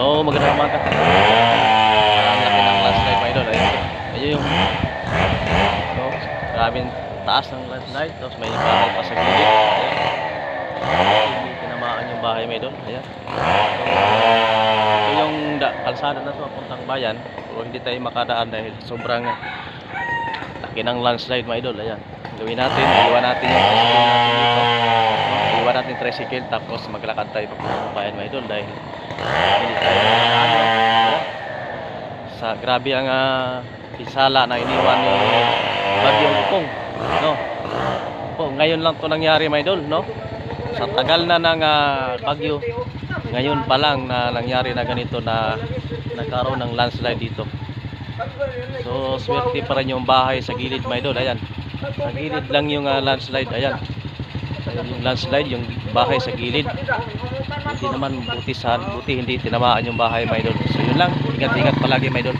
So magandang umaga. Ang laki ng landslide mga idol. Ayun yung so, grabing taas ng landslide. Tapos may bahay pa sa gilid. Ayan. Hindi tinamaan yung bahay mga idol. Ayan. So, ito yung kalsada na to papuntang bayan. Pero hindi tayo makadaan dahil sobrang laki ng landslide mga idol. Ayan. Gawin natin, iwan natin yung tricycle natin dito. Iwan natin tricycle tapos maglakad tayo papuntang bayan mga idol dahil hindi tayo sa grabe ang pisala na iniwan ni Bagyong Upong, no? Po, ngayon lang to nangyari mga idol, no? Sa tagal na ng bagyo, ngayon pa lang na nangyari na ganito na nagkaroon ng landslide dito. So swerte pa rin yung bahay sa gilid mga idol. Ayan, sa gilid lang yung landslide. Ayan, yung landslide, yung bahay sa gilid. Hindi naman buti hindi tinamaan yung bahay mga idol. So yun lang, ingat-ingat palagi mga idol.